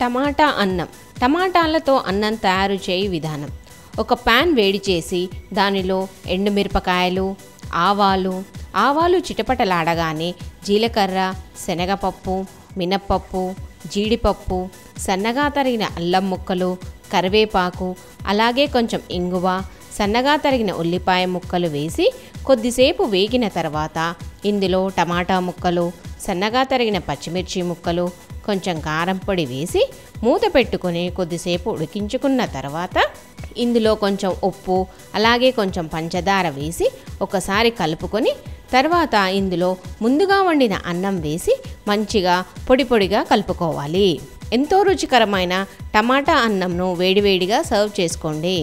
టమాటా అన్నం. టమాటాలతో అన్నం తయారు చేయు విధానం. ఒక ప్యాన్ వేడి చేసి దానిలో ఎండుమిరపకాయలు, ఆవాలు చిటపటలాడగానే జీలకర్ర, శనగపప్పు, మినప్పప్పు, జీడిపప్పు, సన్నగా తరిగిన అల్లం ముక్కలు, కరివేపాకు, అలాగే కొంచెం ఇంగువ, సన్నగా తరిగిన ఉల్లిపాయ ముక్కలు వేసి కొద్దిసేపు వేగిన తర్వాత ఇందులో టమాటా ముక్కలు, సన్నగా తరిగిన పచ్చిమిర్చి ముక్కలు, కొంచెం కారం పొడి వేసి మూత పెట్టుకొని కొద్దిసేపు ఉడికించుకున్న తర్వాత ఇందులో కొంచెం ఉప్పు, అలాగే కొంచెం పంచదార వేసి ఒకసారి కలుపుకొని తర్వాత ఇందులో ముందుగా వండిన అన్నం వేసి మంచిగా పొడి పొడిగా కలుపుకోవాలి. ఎంతో రుచికరమైన టమాటా అన్నంను వేడివేడిగా సర్వ్ చేసుకోండి.